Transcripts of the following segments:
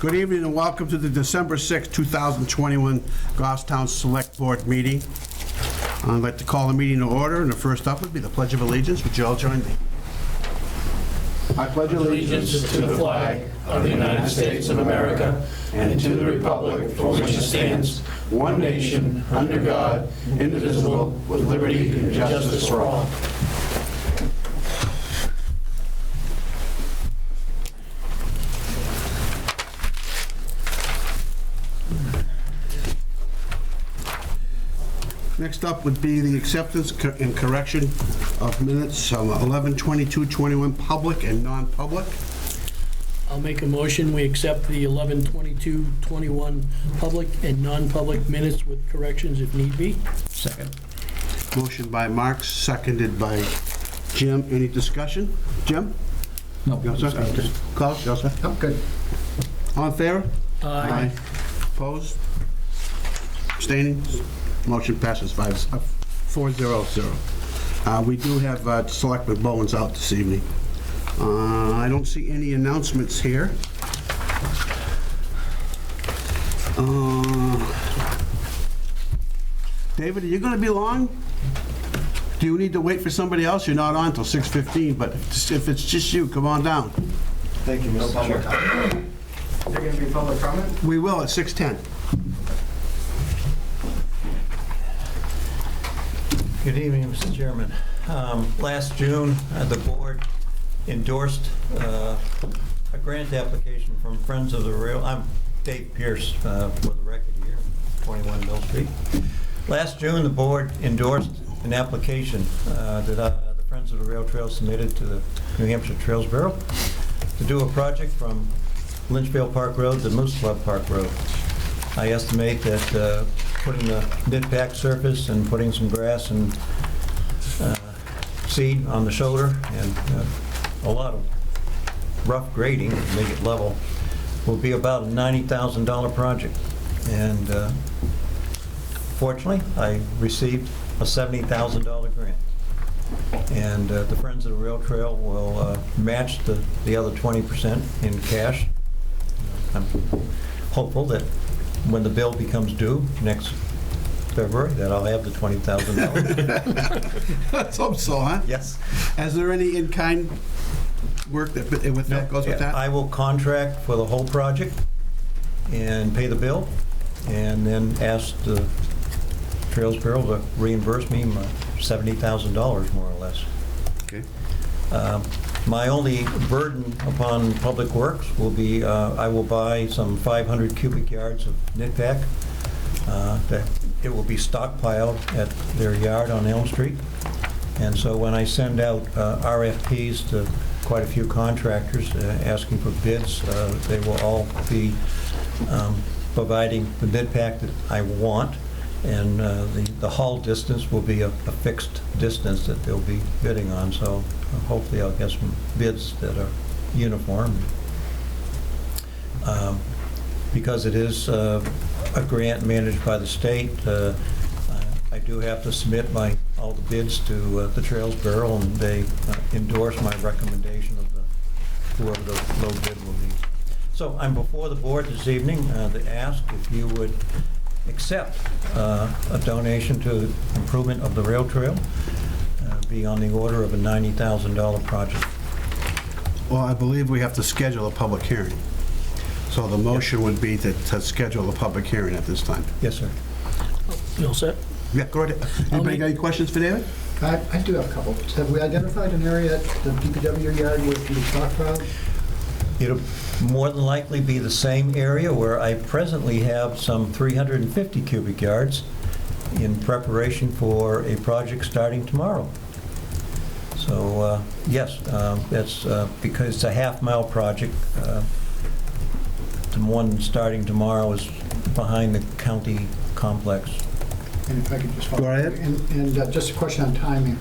Good evening and welcome to the December 6, 2021 Goffstown Select Board meeting. I'd like to call the meeting to order, and the first up would be the Pledge of Allegiance. Would you all join me? I pledge Allegiance to the flag of the United States of America and to the republic for which it stands, one nation, under God, indivisible, with liberty and justice for all. Next up would be the acceptance and correction of minutes from 11/22/21 public and non-public. I'll make a motion, we accept the 11/22/21 public and non-public minutes with corrections if need be. Second. Motion by Mark, seconded by Jim. Any discussion? Jim? No. You all set? Klaus, you all set? I'm good. All in favor? Aye. Opposed? Abstaining? Motion passes 4-0-0. We do have Selectman Bowens out this evening. I don't see any announcements here. David, are you going to be long? Do you need to wait for somebody else? You're not on until 6:15, but if it's just you, come on down. Thank you, Mr. Chair. Is there going to be public comment? We will at 6:10. Good evening, Mr. Chairman. Last June, the board endorsed a grant application from Friends of the Rail. I'm Dave Pierce, for the record here, 21 Mill Street. Last June, the board endorsed an application that the Friends of the Rail Trail submitted to the New Hampshire Trails Bureau to do a project from Lynchville Park Road to Moose Club Park Road. I estimate that putting the mid-pack surface and putting some grass and seed on the shoulder and a lot of rough grading to make it level will be about a $90,000 project. And fortunately, I received a $70,000 grant. And the Friends of the Rail Trail will match the other 20% in cash. I'm hopeful that when the bill becomes due next February, that I'll have the $20,000. Let's hope so, huh? Yes. Is there any in-kind work that goes with that? I will contract for the whole project and pay the bill, and then ask the Trails Bureau to reimburse me my $70,000 more or less. Okay. My only burden upon Public Works will be I will buy some 500 cubic yards of nitpack. That it will be stockpiled at their yard on Elm Street. And so when I send out RFPs to quite a few contractors asking for bids, they will all be providing the nitpack that I want. And the haul distance will be a fixed distance that they'll be bidding on. So hopefully I'll get some bids that are uniform. Because it is a grant managed by the state, I do have to submit all the bids to the Trails Bureau, and they endorse my recommendation of whoever the low bid will be. So I'm before the board this evening to ask if you would accept a donation to improvement of the rail trail, be on the order of a $90,000 project. Well, I believe we have to schedule a public hearing. So the motion would be to schedule a public hearing at this time. Yes, sir. You all set? Yeah, go ahead. Anybody got any questions for David? I do have a couple. Have we identified an area at the DPW yard where it can be stockpiled? It'll more than likely be the same area where I presently have some 350 cubic yards in preparation for a project starting tomorrow. So, yes, that's because it's a half-mile project. The one starting tomorrow is behind the county complex. And if I could just follow. Go ahead. And just a question on timing.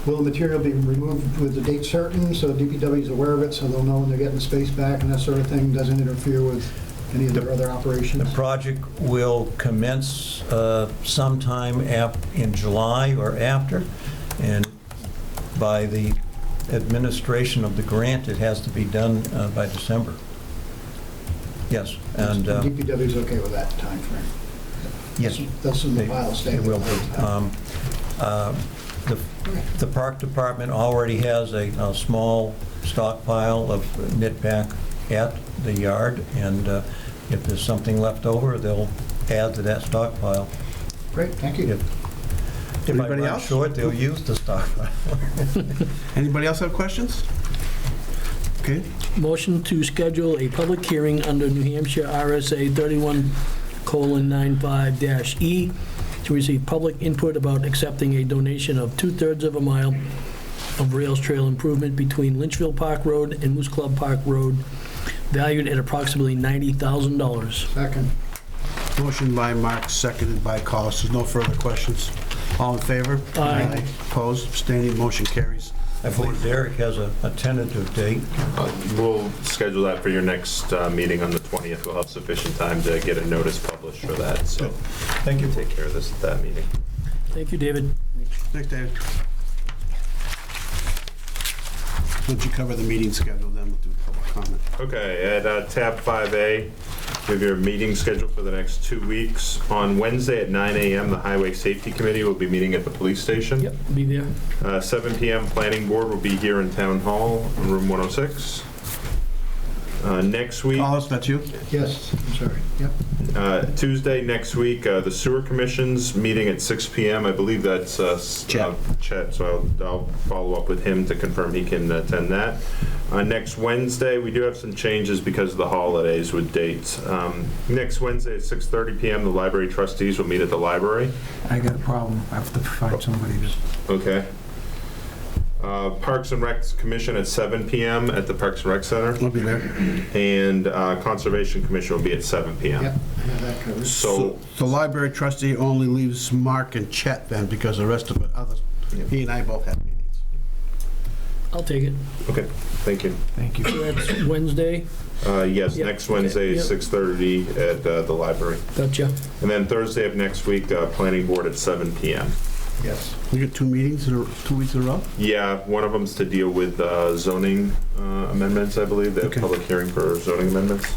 Will the material be removed with the date certain, so DPW is aware of it, so they'll know when they're getting the space back and that sort of thing, doesn't interfere with any of their other operations? The project will commence sometime in July or after, and by the administration of the grant, it has to be done by December. Yes, and, DPW is okay with that time frame. yes. That's in the file stay. It will be. The park department already has a small stockpile of nitback at the yard, and if there's something left over, they'll add to that stockpile. Great, thank you. If I Anybody run else? short, they'll use the stockpile. Anybody else have questions? Okay, Motion to schedule a public hearing under New Hampshire RSA 31:95-E to receive public input about accepting a donation of 2/3 of a mile of rails trail improvement between Lynchville Park Road and Moose Club Park Road, valued at approximately $90,000. Second. motion by Mark, seconded by Collis. There's no further questions. All in favor? Aye. Opposed, abstaining, motion carries. I believe Derek has a tentative date. We'll schedule that for your next meeting on the 20th. We'll have sufficient time to get a notice published for that, so Thank you. take care of this at that meeting. Thank you, David. Thanks, David. Once you cover the meeting schedule, then we'll do public comment. Okay, at tab 5A, we have your meeting scheduled for the next 2 weeks. On Wednesday at 9 a.m., the Highway Safety Committee will be meeting at the police station. Yep, be there. 7 p.m., Planning Board will be here in Town Hall, in room 106. Next week, Collis, that's you? Yes, I'm sorry. Yep. Tuesday next week, the Sewer Commission's meeting at 6 p.m. I believe that's Chet, so I'll follow up with him to confirm he can attend that. Next Wednesday, we do have some changes because of the holidays with dates. Next Wednesday at 6:30 p.m., the library trustees will meet at the library. I got a problem. I have to find somebody to... Okay. Parks and Rec Commission at 7 p.m. at the Parks and Rec Center. I'll be there. And Conservation Commission will be at 7 p.m. Yep, I have that covered. So, The library trustee only leaves Mark and Chet then, because the rest of it, others, he and I both have meetings. I'll take it. okay, thank you. Thank you. So that's Wednesday. Yes, Yep, next okay, Wednesday is yep. 6:30 at the library. Gotcha. And then Thursday of next week, Planning Board at 7 p.m. Yes. We got 2 meetings, 2 weeks in a row? Yeah, one of them's to deal with zoning amendments, I believe. They have Okay. public hearing for zoning amendments.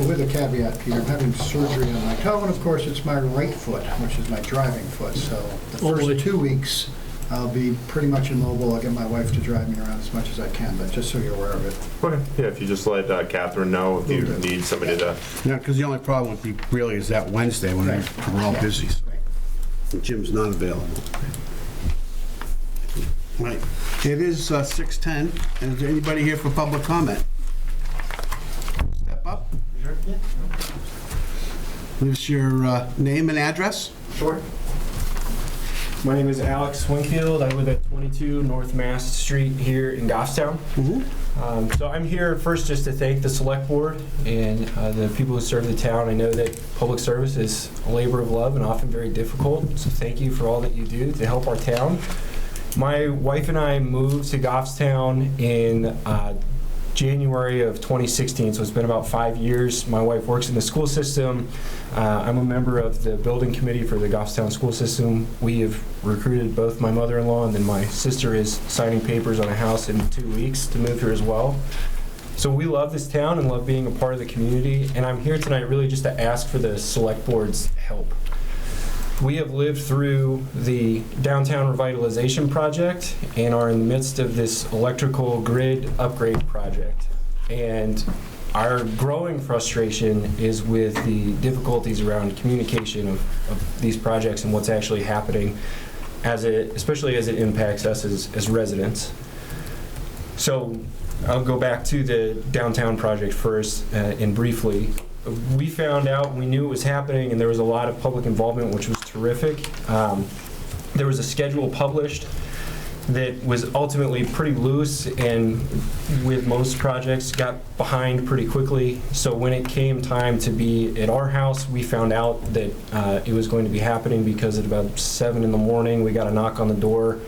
With a caveat, Peter, I'm having surgery on my toe, and of course, it's my right foot, which is my driving foot. So the Oh, boy. first 2 weeks, I'll be pretty much immobile. I'll get my wife to drive me around as much as I can, but just so you're aware of it. Okay, yeah, if you just let Catherine know if you Will do. need somebody to... Yeah, because the only problem would be really is that Wednesday when Right. we're all Yeah. busy. Right. Jim's not available. Right. It is 6:10. And is there anybody here for public comment? Step up. Give us your name and address. Sure. My name is Alex Swingfield. I live at 22 North Mass Street here in Goffstown. So I'm here first just to thank the Select Board and the people who serve the town. I know that public service is a labor of love and often very difficult, so thank you for all that you do to help our town. My wife and I moved to Goffstown in January of 2016, so it's been about 5 years. My wife works in the school system. I'm a member of the building committee for the Goffstown school system. We have recruited both my mother-in-law and then my sister is signing papers on a house in 2 weeks to move here as well. So we love this town and love being a part of the community, and I'm here tonight really just to ask for the select board's help. We have lived through the downtown revitalization project and are in the midst of this electrical grid upgrade project. And our growing frustration is with the difficulties around communication of these projects and what's actually happening, especially as it impacts us as residents. So I'll go back to the downtown project first and briefly. We found out, we knew it was happening, and there was a lot of public involvement, which was terrific. There was a schedule published that was ultimately pretty loose, and with most projects, got behind pretty quickly. So when it came time to be at our house, we found out that it was going to be happening because at about 7 in the morning, we got a knock on the door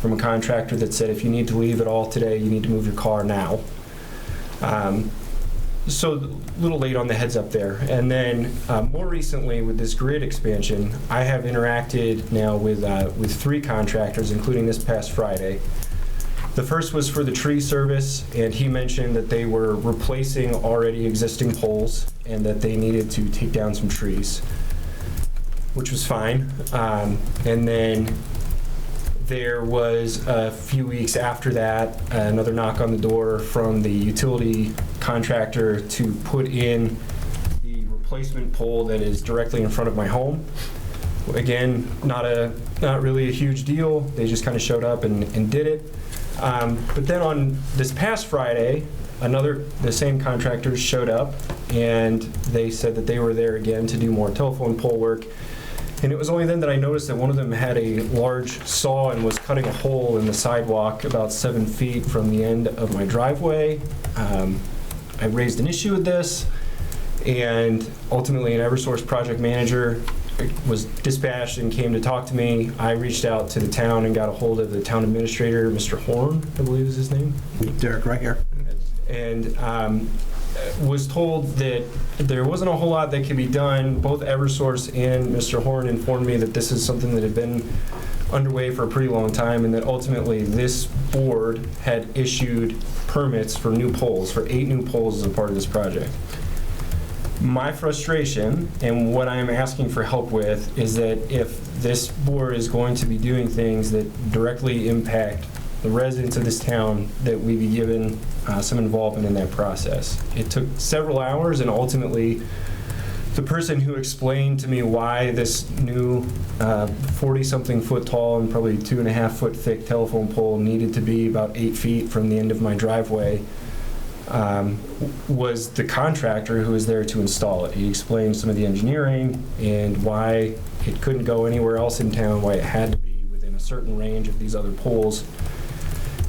from a contractor that said, if you need to leave at all today, you need to move your car now. So a little late on the heads up there. And then more recently with this grid expansion, I have interacted now with 3 contractors, including this past Friday. The first was for the tree service, and he mentioned that they were replacing already existing poles and that they needed to take down some trees, which was fine. And then there was a few weeks after that, another knock on the door from the utility contractor to put in the replacement pole that is directly in front of my home. Again, not really a huge deal. They just kind of showed up and did it. But then on this past Friday, the same contractors showed up, and they said that they were there again to do more telephone pole work. And it was only then that I noticed that one of them had a large saw and was cutting a hole in the sidewalk about 7 feet from the end of my driveway. I raised an issue with this, and ultimately an Eversource project manager was dispatched and came to talk to me. I reached out to the town and got a hold of the town administrator, Mr. Horn, I believe is his name. Derek, right here. And was told that there wasn't a whole lot that could be done. Both Eversource and Mr. Horn informed me that this is something that had been underway for a pretty long time, and that ultimately this board had issued permits for new poles, for 8 new poles as a part of this project. My frustration, and what I am asking for help with, is that if this board is going to be doing things that directly impact the residents of this town, that we be given some involvement in that process. It took several hours, and ultimately the person who explained to me why this new 40-something foot tall and probably 2.5 foot thick telephone pole needed to be about 8 feet from the end of my driveway was the contractor who was there to install it. He explained some of the engineering and why it couldn't go anywhere else in town, why it had to be within a certain range of these other poles.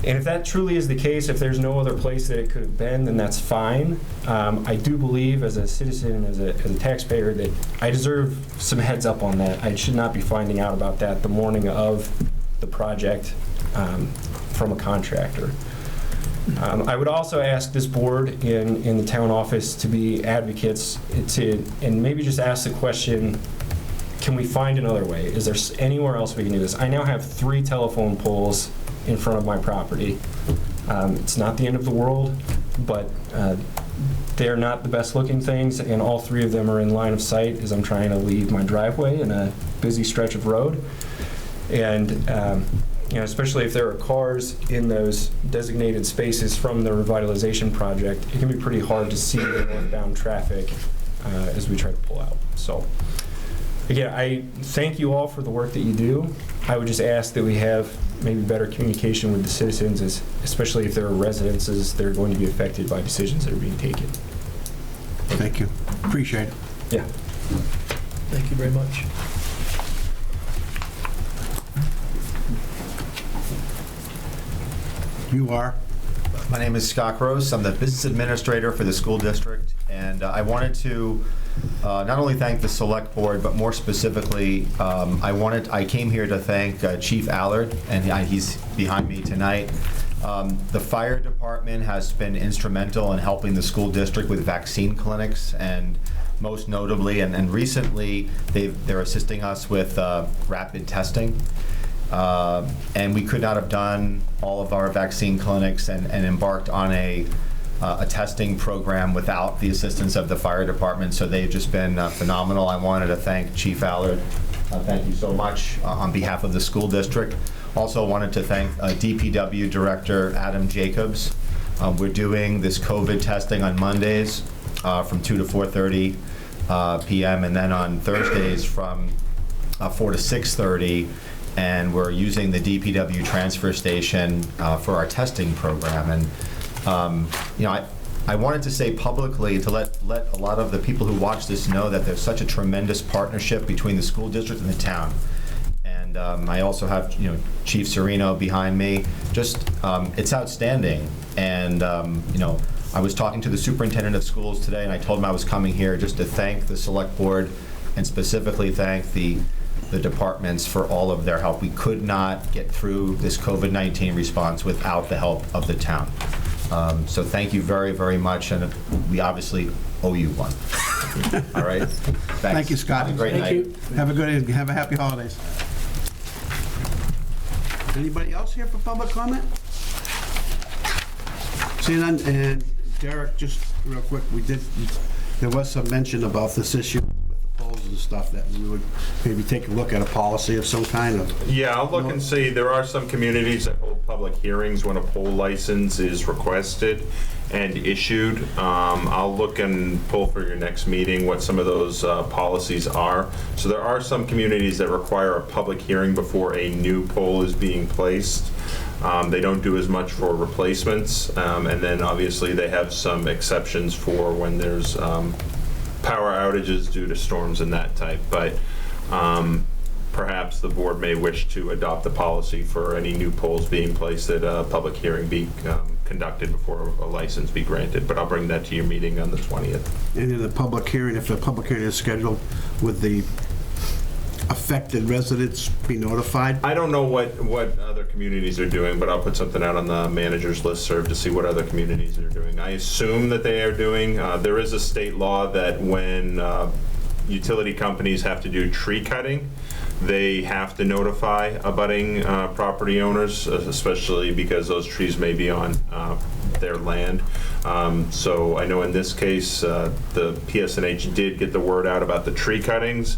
And if that truly is the case, if there's no other place that it could have been, then that's fine. I do believe as a citizen, as a taxpayer, that I deserve some heads up on that. I should not be finding out about that the morning of the project from a contractor. I would also ask this board in the town office to be advocates and maybe just ask the question, can we find another way? Is there anywhere else we can do this? I now have 3 telephone poles in front of my property. It's not the end of the world, but they're not the best looking things, and all 3 of them are in line of sight as I'm trying to leave my driveway in a busy stretch of road. And especially if there are cars in those designated spaces from the revitalization project, it can be pretty hard to see the northbound traffic as we try to pull out. So again, I thank you all for the work that you do. I would just ask that we have maybe better communication with the citizens, especially if there are residences that are going to be affected by decisions that are being taken. Thank you. Appreciate it. Yeah. Thank you very much. You are? My name is Scott Gross. I'm the business administrator for the school district, and I wanted to not only thank the select board, but more specifically, I came here to thank Chief Allard, and he's behind me tonight. The fire department has been instrumental in helping the school district with vaccine clinics, and most notably, and recently, they're assisting us with rapid testing. And we could not have done all of our vaccine clinics and embarked on a testing program without the assistance of the fire department, so they've just been phenomenal. I wanted to thank Chief Allard. Thank you so much on behalf of the school district. Also wanted to thank DPW Director Adam Jacobs. We're doing this COVID testing on Mondays from 2 to 4:30 p.m. and then on Thursdays from 4 to 6:30. And we're using the DPW transfer station for our testing program. And I wanted to say publicly to let a lot of the people who watch this know that there's such a tremendous partnership between the school district and the town. And I also have Chief Serino behind me. Just it's outstanding. And I was talking to the superintendent of schools today, and I told him I was coming here just to thank the select board and specifically thank the departments for all of their help. We could not get through this COVID-19 response without the help of the town. So thank you very, very much, and we obviously owe you one. All right? Thanks. Thank you, Scott. Have a great night. Have a happy holidays. Anybody else here for public comment? Seeing none, and Derek, just real quick, there was some mention about this issue with the polls and stuff, that we would maybe take a look at a policy of some kind of. Yeah, I'll look and see. There are some communities that hold public hearings when a poll license is requested and issued. I'll look and pull for your next meeting what some of those policies are. So there are some communities that require a public hearing before a new poll is being placed. They don't do as much for replacements, and then obviously they have some exceptions for when there's power outages due to storms and that type. But perhaps the board may wish to adopt a policy for any new polls being placed that a public hearing be conducted before a license be granted. But I'll bring that to your meeting on the 20th. And in the public hearing, if the public hearing is scheduled, would the affected residents be notified? I don't know what other communities are doing, but I'll put something out on the manager's listserv to see what other communities are doing. I assume that they are doing. There is a state law that when utility companies have to do tree cutting, they have to notify abutting property owners, especially because those trees may be on their land. So I know in this case, the PSNH did get the word out about the tree cuttings.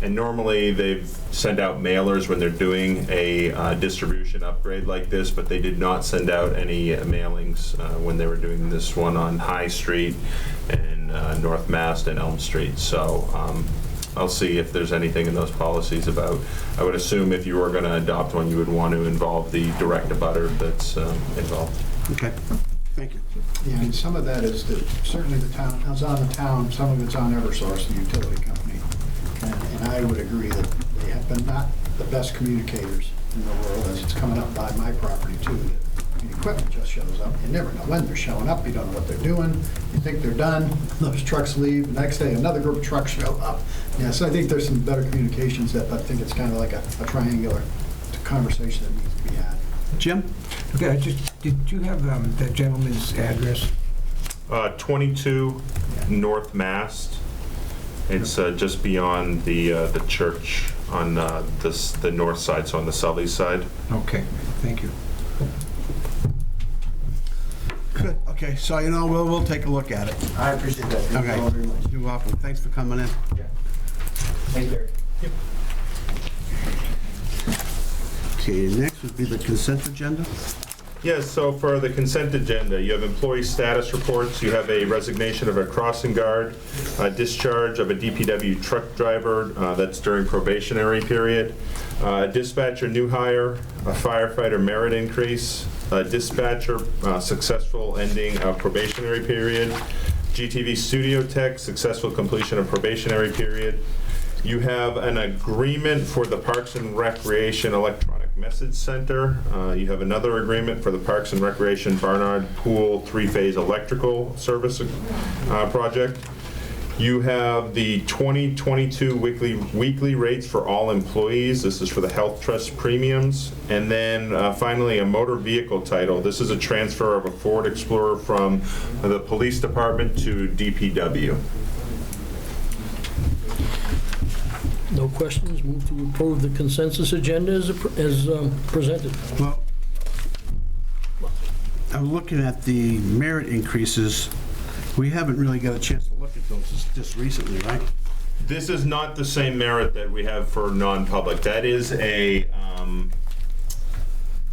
And normally they've sent out mailers when they're doing a distribution upgrade like this, but they did not send out any mailings when they were doing this one on High Street and North Mast and Elm Street. So I'll see if there's anything in those policies about, I would assume if you were going to adopt one, you would want to involve the direct abutter that's involved. Okay, thank you. Yeah, and some of that is that certainly the town, it's on the town, some of it's on Eversource, the utility company. And I would agree that they have been not the best communicators in the world, as it's coming up by my property too. The equipment just shows up. You never know when they're showing up. You don't know what they're doing. You think they're done. Those trucks leave. The next day, another group of trucks show up. Yeah, so I think there's some better communications that I think it's kind of like a triangular conversation that needs to be had. Jim? Okay, did you have that gentleman's address? 22 North Mast. It's just beyond the church on the north side, so on the Sully side. Okay, thank you. Good, okay, so we'll take a look at it. I appreciate that. Thank you all Okay, very much. you're welcome. Thanks for coming in. Yeah. Thank you. Okay, next would be the consent agenda. Yes, so for the consent agenda, you have employee status reports, you have a resignation of a crossing guard, a discharge of a DPW truck driver, that's during probationary period, a dispatcher new hire, a firefighter merit increase, a dispatcher successful ending of probationary period, GTV studio tech, successful completion of probationary period. You have an agreement for the Parks and Recreation Electronic Message Center. You have another agreement for the Parks and Recreation Barnard Pool three-phase electrical service project. You have the 2022 weekly rates for all employees. This is for the Health Trust premiums. And then finally, a motor vehicle title. This is a transfer of a Ford Explorer from the police department to DPW. No questions, move to approve the consensus agenda as presented. Well, I'm looking at the merit increases. We haven't really got a chance to look at those just recently, right? This is not the same merit that we have for non-public. That is a,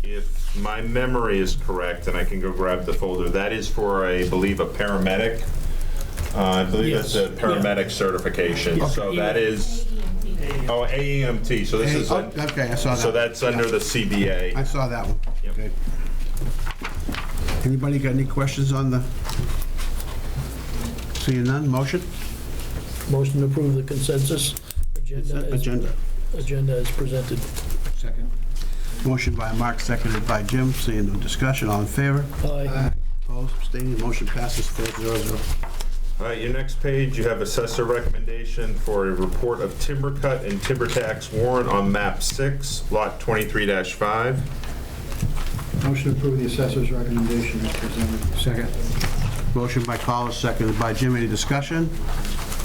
if my memory is correct, and I can go grab the folder, that is for, I believe, a paramedic. I believe Yes. that's a paramedic certification. So that is, oh, AEMT, so this is, Okay, I saw that. so that's under the CBA. I saw that one. Yep. Okay. Anybody got any questions on the, seeing none, motion? Motion to approve the consensus Agenda. agenda as presented. Second. Motion by Mark, seconded by Jim, seeing no discussion, all in favor? Aye. Opposed, abstaining, motion passes 4-0-0. All right, your next page, you have assessor recommendation for a report of timber cut and timber tax warrant on map 6, lot 23-5. Motion to approve the assessor's recommendation as presented. Second. Motion by Collis, seconded by Jim, any discussion?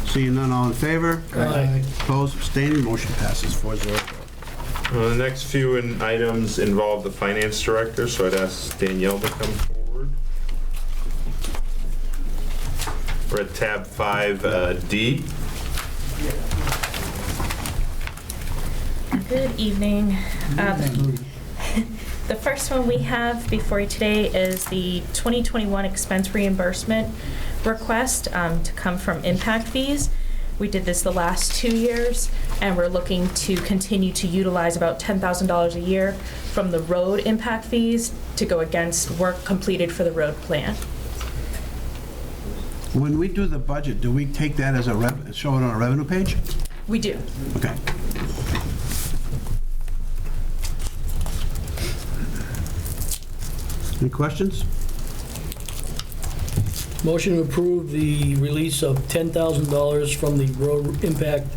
Seeing none, all in favor? Aye. Opposed, abstaining, motion passes 4-0-0. The next few items involve the finance director, so I'd ask Danielle to come forward. We're at tab 5D. Good evening. The first one we have before you today is the 2021 expense reimbursement request to come from impact fees. We did this the last 2 years, and we're looking to continue to utilize about $10,000 a year from the road impact fees to go against work completed for the road plan. When we do the budget, do we take that as show it on a revenue page? We do. Okay. Any questions? Motion to approve the release of $10,000 from the road impact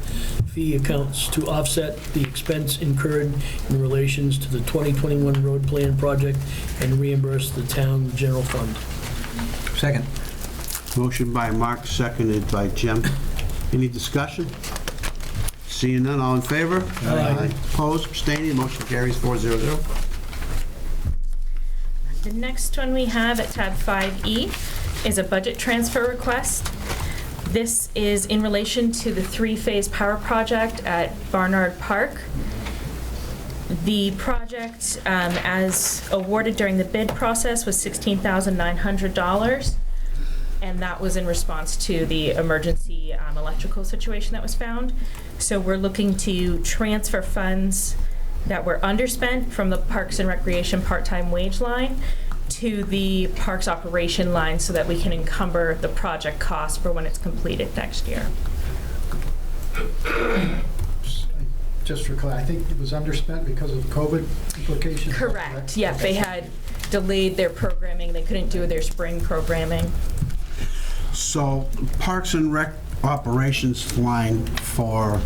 fee accounts to offset the expense incurred in relations to the 2021 road plan project and reimburse the town general fund. Second. Motion by Mark, seconded by Jim. Any discussion? Seeing none, all in favor? Aye. Opposed, abstaining, motion carries 400. The next one we have at tab 5E is a budget transfer request. This is in relation to the three-phase power project at Barnard Park. The project, as awarded during the bid process, was $16,900, and that was in response to the emergency electrical situation that was found. So we're looking to transfer funds that were underspent from the Parks and Recreation part-time wage line to the Parks operation line so that we can encumber the project cost for when it's completed next year. Just for clarity, I think it was underspent because of COVID implications. Correct. Yeah, they had delayed their programming. They couldn't do their spring programming. So Parks and Rec operations line for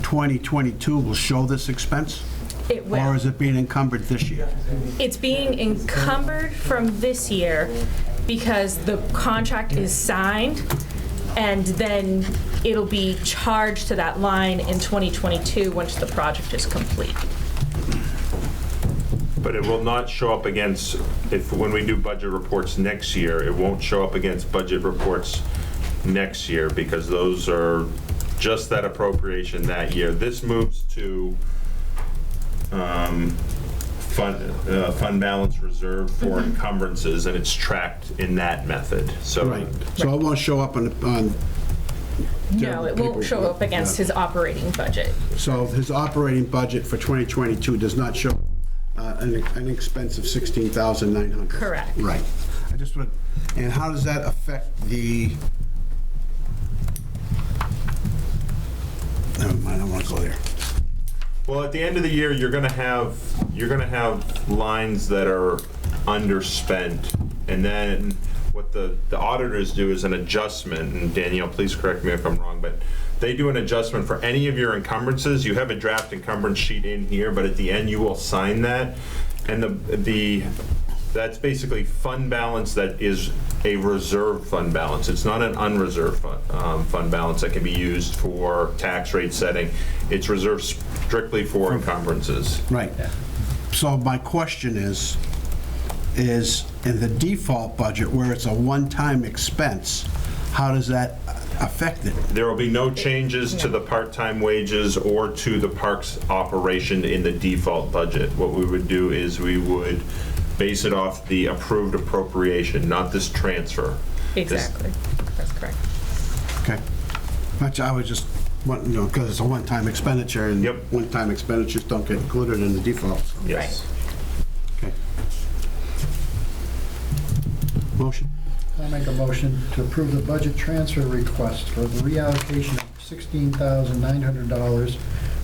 2022 will show this expense? It will. Or is it being encumbered this year? It's being encumbered from this year because the contract is signed, and then it'll be charged to that line in 2022 once the project is complete. But it will not show up against, when we do budget reports next year, it won't show up against budget reports next year because those are just that appropriation that year. This moves to fund balance reserve for encumbrances, and it's tracked in that method. So, Right. So it won't show up on No, it won't show up against his operating budget. So his operating budget for 2022 does not show an expense of $16,900. Correct. Right. I just want, and how does that affect the? Never mind, I don't want to go there. well, at the end of the year, you're gonna have lines that are underspent, and then what the auditors do is an adjustment, and Danielle, please correct me if I'm wrong, but they do an adjustment for any of your encumbrances. You have a draft encumbrance sheet in here, but at the end, you will sign that, and that's basically fund balance that is a reserve fund balance. It's not an unreserved fund balance that can be used for tax rate setting. It's reserved strictly for encumbrances. Right. So my question is in the default budget where it's a one-time expense, how does that affect it? There will be no changes to the part-time wages or to the parks operation in the default budget. What we would do is we would base it off the approved appropriation, not this transfer. Exactly. That's correct. Okay. Which I was just, because it's a one-time expenditure, and Yep. one-time expenditures don't get included in the default. Yes. Okay. Motion? I'll make a motion to approve the budget transfer request for the reallocation of $16,900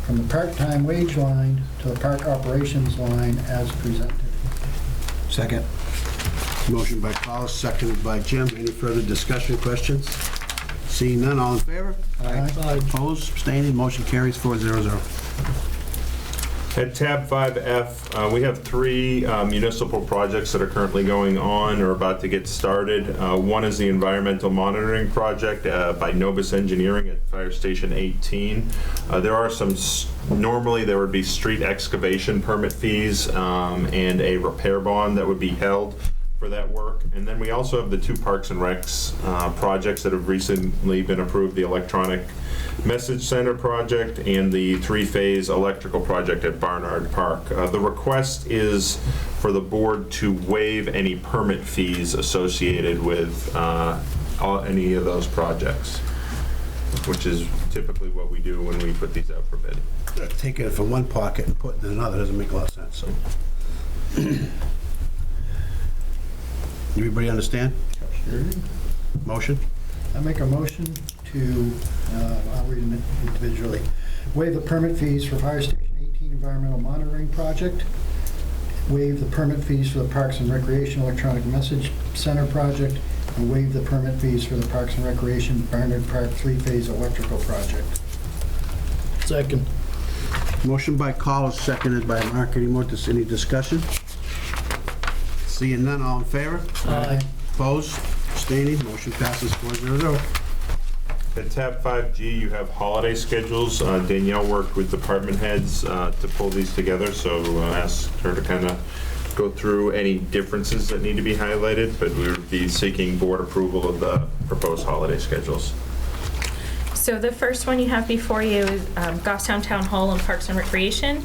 from the part-time wage line to the park operations line as presented. Second. Motion by Paula, seconded by Jim. Any further discussion, questions? Seeing none, all in favor? Aye. Opposed, abstaining, motion carries 400. At tab 5F, we have 3 municipal projects that are currently going on or about to get started. One is the environmental monitoring project by Novus Engineering at Fire Station 18. There are some, normally there would be street excavation permit fees and a repair bond that would be held. for that work. And then we also have the 2 Parks and Recs projects that have recently been approved, the electronic message center project and the 3-phase electrical project at Barnard Park. The request is for the board to waive any permit fees associated with any of those projects, which is typically what we do when we put these out for bid. Taking it from one pocket and putting it in another doesn't make a lot of sense, so. Everybody understand? Motion? I make a motion to, I'll read them individually. Waive the permit fees for Fire Station 18 Environmental Monitoring Project. Waive the permit fees for the Parks and Recreation Electronic Message Center Project. And waive the permit fees for the Parks and Recreation Barnard Park 3-phase electrical project. Second. Motion by Collins, seconded by Mark. Any discussion? Seeing none, all in favor? Aye. Opposed? Abstaining? Motion passes 4-0. At tab 5G, you have holiday schedules. Danielle worked with department heads to pull these together, so ask her to kind of go through any differences that need to be highlighted, but we would be seeking board approval of the proposed holiday schedules. So the first one you have before you is Goffstown Town Hall and Parks and Recreation.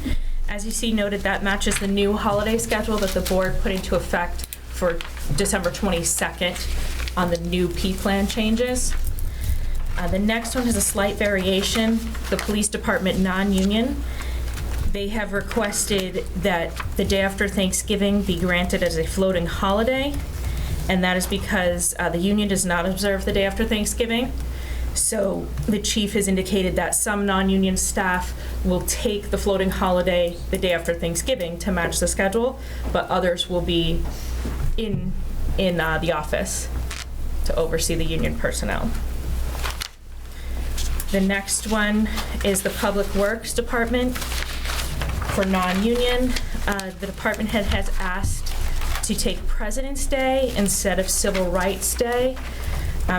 As you see noted, that matches the new holiday schedule that the board put into effect for December 22nd on the new P-plan changes. The next one has a slight variation. The police department non-union. They have requested that the day after Thanksgiving be granted as a floating holiday, and that is because the union does not observe the day after Thanksgiving. So the chief has indicated that some non-union staff will take the floating holiday the day after Thanksgiving to match the schedule, but others will be in the office to oversee the union personnel. The next one is the Public Works Department. For non-union, the department head has asked to take President's Day instead of Civil Rights Day.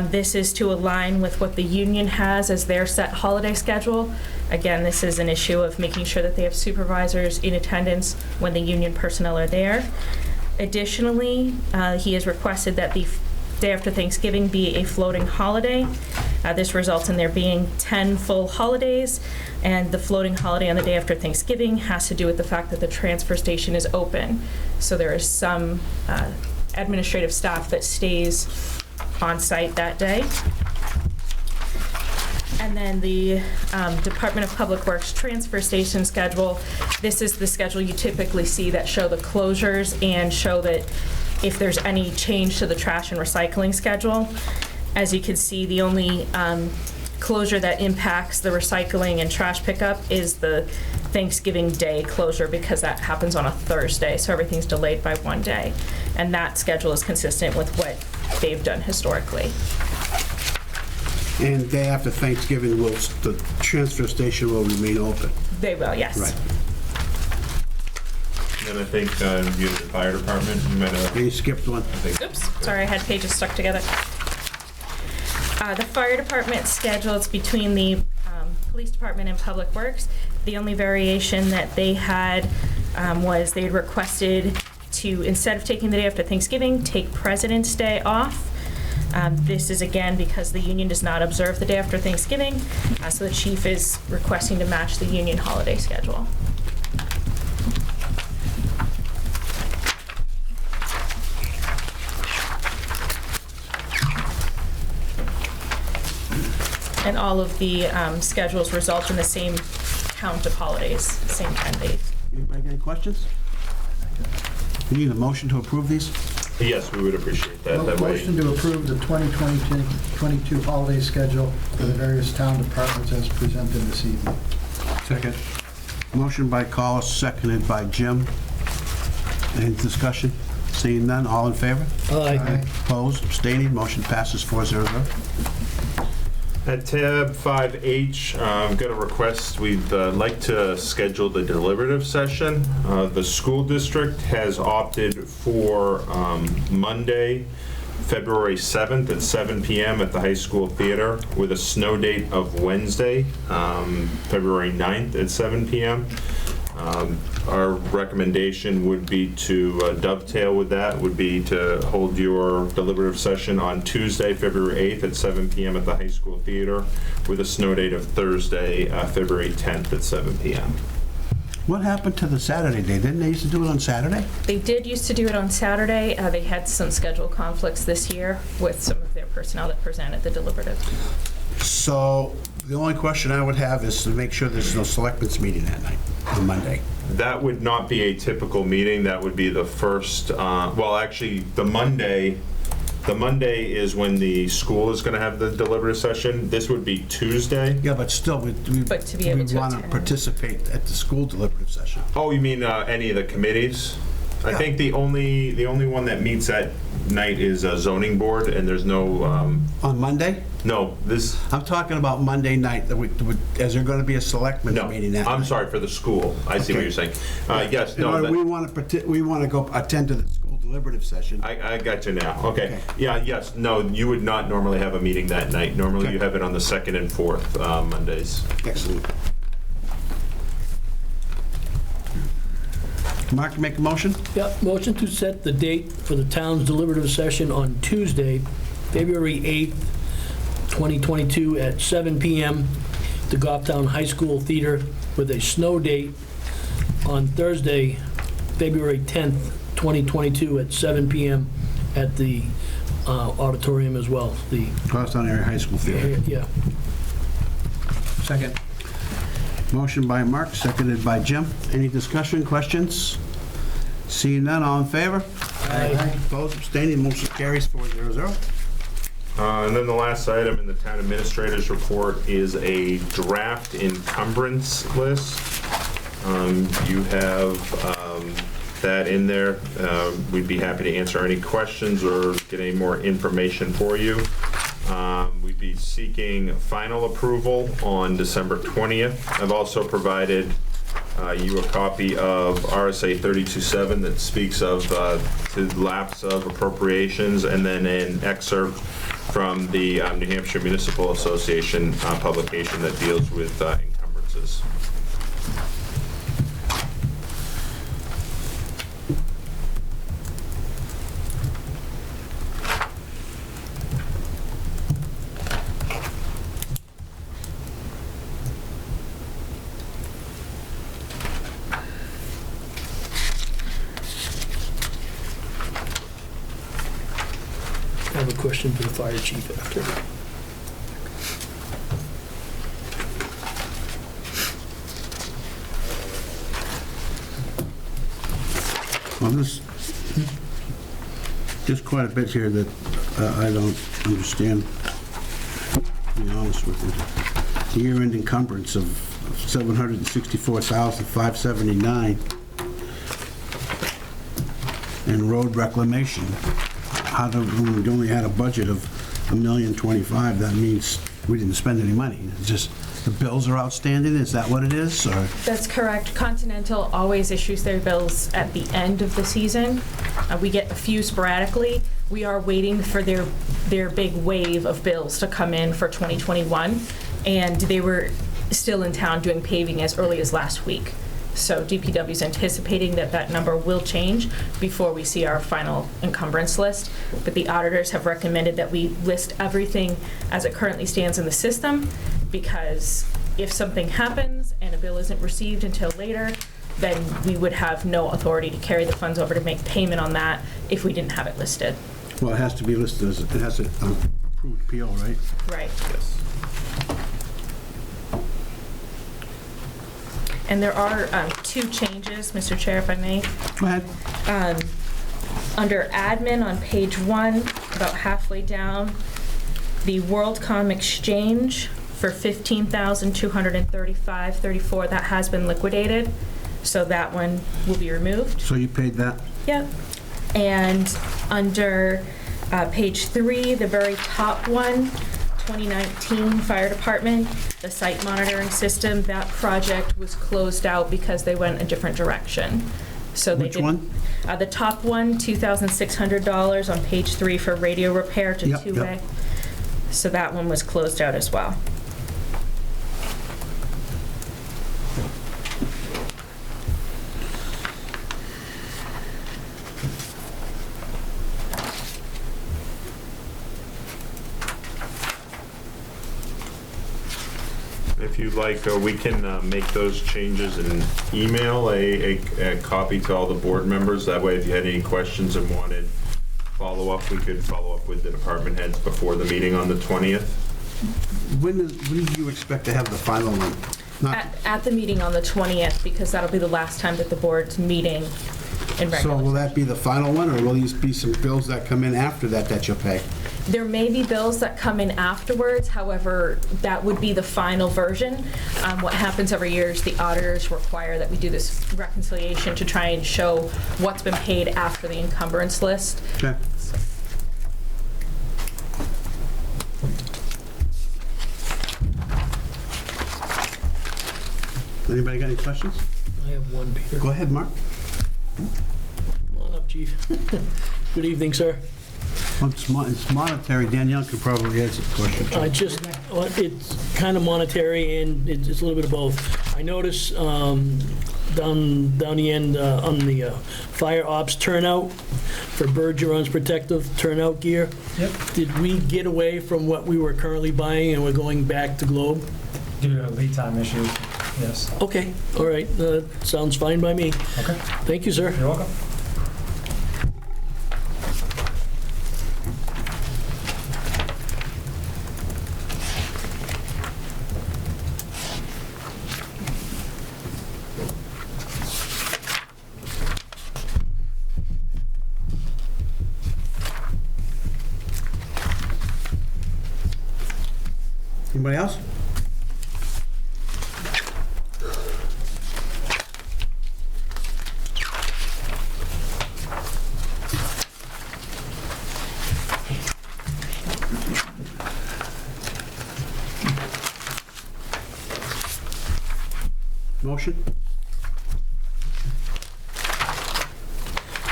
This is to align with what the union has as their set holiday schedule. Again, this is an issue of making sure that they have supervisors in attendance when the union personnel are there. Additionally, he has requested that the day after Thanksgiving be a floating holiday. This results in there being 10 full holidays, and the floating holiday on the day after Thanksgiving has to do with the fact that the transfer station is open. So there is some administrative staff that stays on site that day. And then the Department of Public Works transfer station schedule. This is the schedule you typically see that show the closures and show that if there's any change to the trash and recycling schedule. As you can see, the only closure that impacts the recycling and trash pickup is the Thanksgiving Day closure, because that happens on a Thursday, so everything's delayed by 1 day. And that schedule is consistent with what they've done historically. And day after Thanksgiving, the transfer station will remain open. They will, yes. Right. And then I think you have the fire department. You might have. You skipped one. Oops, sorry, I had pages stuck together. The fire department schedule is between the police department and public works. The only variation that they had was they had requested to, instead of taking the day after Thanksgiving, take President's Day off. This is again because the union does not observe the day after Thanksgiving, so the chief is requesting to match the union holiday schedule. And all of the schedules result in the same count of holidays, same 10 days. Anybody got any questions? You need a motion to approve these? Yes, we would appreciate that. That way. Motion to approve the 2022 holiday schedule for the various town departments as presented this evening. Second. Motion by Collis, seconded by Jim. Any discussion? Seeing none, all in favor? Aye. Opposed, abstaining, motion passes 4-0. At tab 5H, I've got a request. We'd like to schedule the deliberative session. The school district has opted for Monday, February 7th at 7 p.m. at the high school theater, with a snow date of Wednesday, February 9th at 7 p.m. Our recommendation would be to dovetail with that, would be to hold your deliberative session on Tuesday, February 8th at 7 p.m. at the high school theater, with a snow date of Thursday, February 10th at 7 p.m. What happened to the Saturday day? Didn't they used to do it on Saturday? They did used to do it on Saturday. They had some schedule conflicts this year with some of their personnel that presented the deliberative. So the only question I would have is to make sure there's no selectmen's meeting that night, on Monday. That would not be a typical meeting. That would be the first, well, actually, the Monday is when the school is going to have the deliberative session. This would be Tuesday. Yeah, but still, we But to be able to want to attend. participate at the school deliberative session. Oh, you mean any of the committees? I Yeah. think the only one that meets that night is a zoning board, and there's no, On Monday? no, this, I'm talking about Monday night. Is there going to be a selectmen's no, meeting that night? I'm sorry, for the school. I see what Okay. you're saying. Yes, In no, order, that- we want to go attend to the school deliberative session. I got you now. Okay. Okay. Yeah, yes, no, you would not normally have a meeting that night. Normally Okay. you have it on the second and fourth Mondays. Excellent. Mark, make a motion? Yep, motion to set the date for the town's deliberative session on Tuesday, February 8th, 2022 at 7 p.m. to Goffstown High School Theater with a snow date on Thursday, February 10th, 2022 at 7 p.m. at the auditorium as well. The Goffstown Area High School Theater. Yeah. Second. Motion by Mark, seconded by Jim. Any discussion, questions? Seeing none, all in favor? Aye. Opposed, abstaining, motion carries 400. And then the last item in the town administrator's report is a draft encumbrance list. You have that in there. We'd be happy to answer any questions or get any more information for you. We'd be seeking final approval on December 20th. I've also provided you a copy of RSA 32.7 that speaks of the lapse of appropriations, and then an excerpt from the New Hampshire Municipal Association publication that deals with encumbrances. I have a question for the fire chief after. Well, there's quite a bit here that I don't understand, to be honest with you. The year-end encumbrance of $764,579 and road reclamation. When we only had a budget of $1,025,000, that means we didn't spend any money. It's just the bills are outstanding, is that what it is, or? That's correct. Continental always issues their bills at the end of the season. We get a few sporadically. We are waiting for their big wave of bills to come in for 2021, and they were still in town doing paving as early as last week. So DPW is anticipating that that number will change before we see our final encumbrance list. But the auditors have recommended that we list everything as it currently stands in the system, because if something happens and a bill isn't received until later, then we would have no authority to carry the funds over to make payment on that if we didn't have it listed. Well, it has to be listed as, it has an approved PO, right? Right. Yes. And there are two changes, Mr. Chair, if I may. Go ahead. Under admin on page 1, about halfway down, the WorldCom exchange for $15,235.34, that has been liquidated, so that one will be removed. So you paid that? Yep. And under page 3, the very top one, 2019 Fire Department, the site monitoring system, that project was closed out because they went a different direction. So they Which did, one? The top one, $2,600 on page 3 for radio repair to Yep, two-way. yep. So that one was closed out as well. if you'd like, we can make those changes and email a copy to all the board members. That way, if you had any questions and wanted follow-up, we could follow up with the department heads before the meeting on the 20th. When do you expect to have the final one? At the meeting on the 20th, because that'll be the last time that the board's meeting in regular. So will that be the final one, or will these be some bills that come in after that you'll pay? There may be bills that come in afterwards, however, that would be the final version. What happens every year is the auditors require that we do this reconciliation to try and show what's been paid after the encumbrance list. Okay. Anybody got any questions? I have one, Peter. Go ahead, Mark. Come on up, chief. Good evening, sir. Well, it's monetary. Danielle could probably answer the question. Well, it's kind of monetary and it's a little bit of both. I noticed down the end on the fire ops turnout for Bergeron's protective turnout gear. Yep. Did we get away from what we were currently buying and we're going back to Globe? Due to lead time issues, yes. Okay, all right, sounds fine by me. Okay. Thank you, sir. You're welcome. Anybody else? Motion?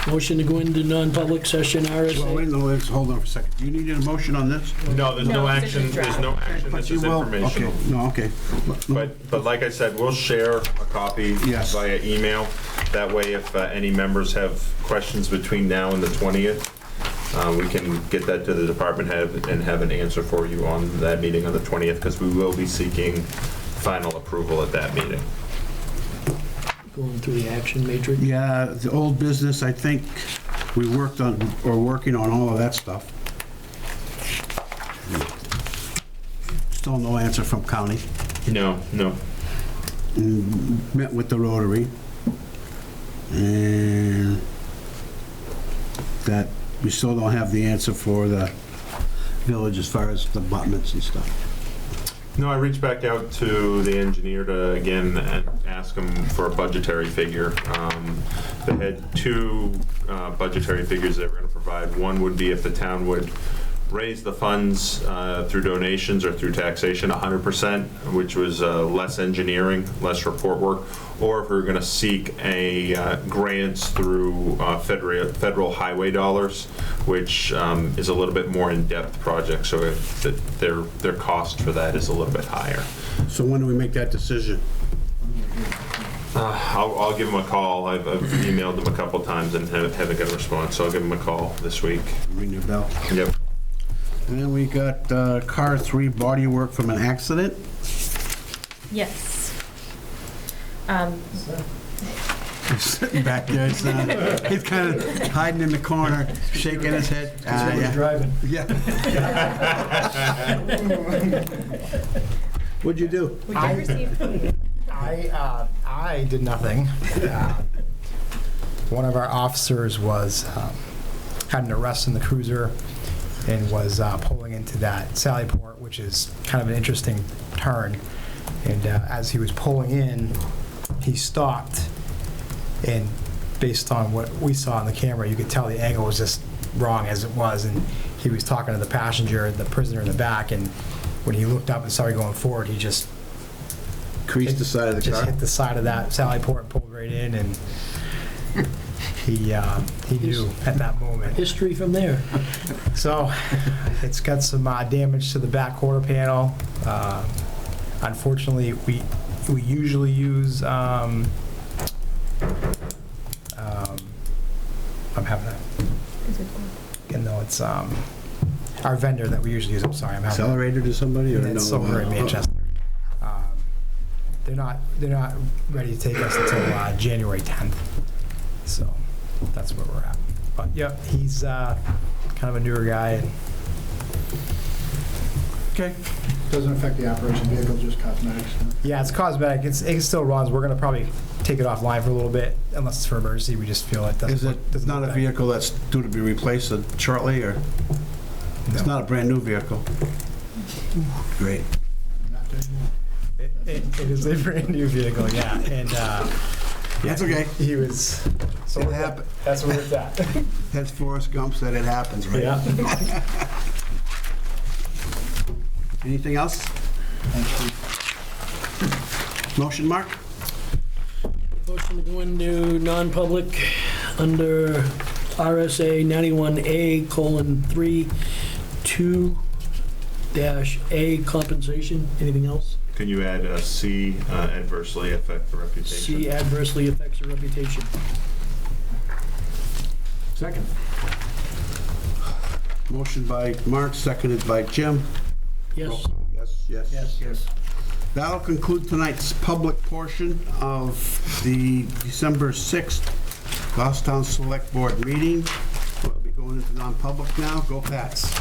Motion to go into non-public session, Well, wait, RSA. no, let's hold on for a second. Do you need a motion on this? No, there's no No, it's action, just a there's no action, this You is will? informational. Okay, no, okay. But like I said, we'll share a copy Yes. via email. That way, if any members have questions between now and the 20th, we can get that to the department head and have an answer for you on that meeting on the 20th, because we will be seeking final approval at that meeting. Going through the action matrix. Yeah, the old business, I think we worked on, or working on all of that stuff. Still no answer from county. No. Met with the Rotary. And that we still don't have the answer for the village as far as the abutments and stuff. No, I reached back out to the engineer to, again, ask him for a budgetary figure. They had two budgetary figures they were going to provide. One would be if the town would raise the funds through donations or through taxation 100%, which was less engineering, less report work, or if we were going to seek a grants through federal highway dollars, which is a little bit more in-depth project, so if their cost for that is a little bit higher. So when do we make that decision? I'll give him a call. I've emailed him a couple times and haven't got a response, so I'll give him a call this week. Ring your bell. Yep. And then we got car 3 body work from an accident. Yes. He's sitting back there. He's kind of hiding in the corner, shaking his head. Somebody's driving. Yeah. What'd you do? We did receive. I did nothing. One of our officers had an arrest in the cruiser and was pulling into that Sally Port, which is kind of an interesting turn. And as he was pulling in, he stopped. And based on what we saw on the camera, you could tell the angle was just wrong as it was. And he was talking to the passenger, the prisoner in the back. And when he looked up and saw he going forward, he just Creased the side of the just car. hit the side of that Sally Port and pulled right in. And he knew at that moment. History from there. So it's got some damage to the back quarter panel. Unfortunately, we usually use I'm having a no, it's our vendor that we usually use. I'm sorry, I'm having Accelerator to somebody or no? it's over in Manchester. they're not ready to take us until January 10th. So that's where we're at. But yeah, he's kind of a newer guy. And Okay. Doesn't affect the operation vehicle, just cosmetics. yeah, it's cosmetic. It still runs. We're gonna probably take it offline for a little bit, unless it's for emergency. We just feel it doesn't. Is it doesn't not a look vehicle that's due to be replaced shortly, or? It's No. not a brand-new vehicle? Great. Not anymore. It is a brand new vehicle, yeah. And That's okay. he was. So It happened. that's where it's at. As Forrest Gump said, it happens, right? Yeah. Anything else? Motion, Mark? Motion to go into non-public under RSA 91A:3, 2-A compensation. Anything else? Can you add C, adversely affect the reputation? C, adversely affects your reputation. Second. Motion by Mark, seconded by Jim. Yes. Yes. Yes. That'll conclude tonight's public portion of the December 6th Goffstown Select Board meeting. We'll be going into non-public now. Go Pats.